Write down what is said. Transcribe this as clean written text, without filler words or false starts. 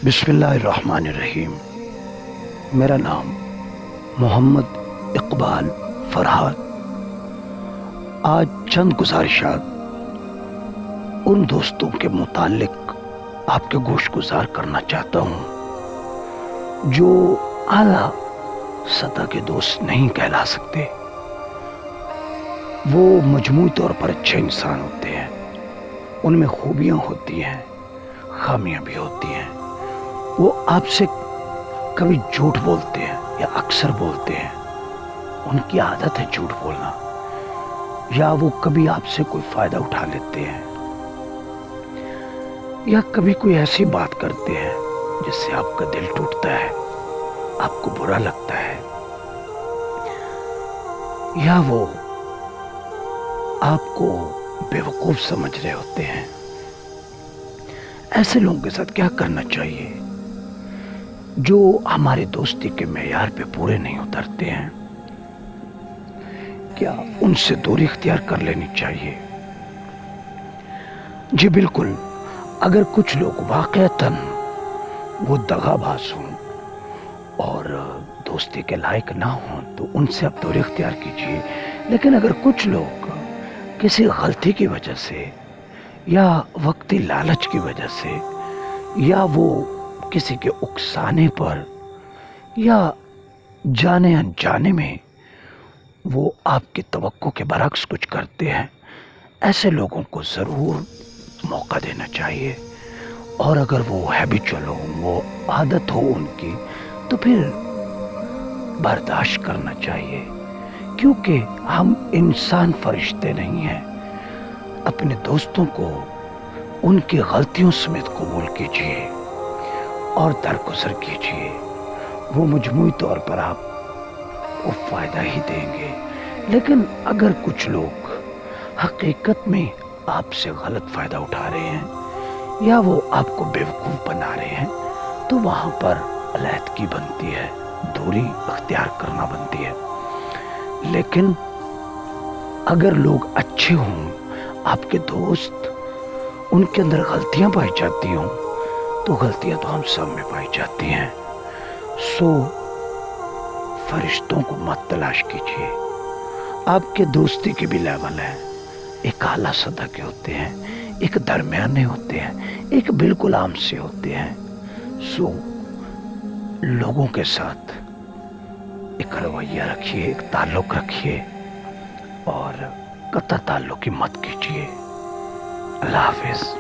بسم اللہ الرحمن الرحیم۔ میرا نام محمد اقبال فرحات۔ آج چند گزارشات ان دوستوں کے متعلق آپ کے گوش گزار کرنا چاہتا ہوں جو اعلیٰ سطح کے دوست نہیں کہلا سکتے۔ وہ مجموعی طور پر اچھے انسان ہوتے ہیں، ان میں خوبیاں ہوتی ہیں، خامیاں بھی ہوتی ہیں۔ وہ آپ سے کبھی جھوٹ بولتے ہیں یا اکثر بولتے ہیں، ان کی عادت ہے جھوٹ بولنا، یا وہ کبھی آپ سے کوئی فائدہ اٹھا لیتے ہیں، یا کبھی کوئی ایسی بات کرتے ہیں جس سے آپ کا دل ٹوٹتا ہے، آپ کو برا لگتا ہے، یا وہ آپ کو بیوقوف سمجھ رہے ہوتے ہیں۔ ایسے لوگوں کے ساتھ کیا کرنا چاہیے؟ جو ہمارے دوستی کے معیار پہ پورے نہیں اترتے ہیں، کیا ان سے دوری اختیار کر لینی چاہیے؟ جی بالکل۔ اگر کچھ لوگ واقعتاً وہ دغا باز ہوں اور دوستی کے لائق نہ ہوں تو ان سے آپ دوری اختیار کیجیے۔ لیکن اگر کچھ لوگ کسی غلطی کی وجہ سے یا وقتی لالچ کی وجہ سے یا وہ کسی کے اکسانے پر یا جانے انجانے میں وہ آپ کی توقع کے برعکس کچھ کرتے ہیں، ایسے لوگوں کو ضرور موقع دینا چاہیے۔ اور اگر وہ ہیبیچول ہو، وہ عادت ہو ان کی، تو پھر برداشت کرنا چاہیے، کیونکہ ہم انسان فرشتے نہیں ہیں۔ اپنے دوستوں کو ان کی غلطیوں سمیت قبول کیجیے اور درگزر کیجیے، وہ مجموعی طور پر آپ کو فائدہ ہی دیں گے۔ لیکن اگر کچھ لوگ حقیقت میں آپ سے غلط فائدہ اٹھا رہے ہیں یا وہ آپ کو بیوقوف بنا رہے ہیں تو وہاں پر علیحدگی بنتی ہے، دوری اختیار کرنا بنتی ہے۔ لیکن اگر لوگ اچھے ہوں، آپ کے دوست، ان کے اندر غلطیاں پائی جاتی ہوں تو غلطیاں تو ہم سب میں پائی جاتی ہیں۔ سو فرشتوں کو مت تلاش کیجیے۔ آپ کے دوستی کے بھی لیول ہیں، ایک اعلیٰ سطح کے ہوتے ہیں، ایک درمیانے ہوتے ہیں، ایک بالکل عام سے ہوتے ہیں۔ سو لوگوں کے ساتھ ایک رویہ رکھیے، ایک تعلق رکھیے اور قطع تعلق کی مت کیجیے۔ اللہ حافظ۔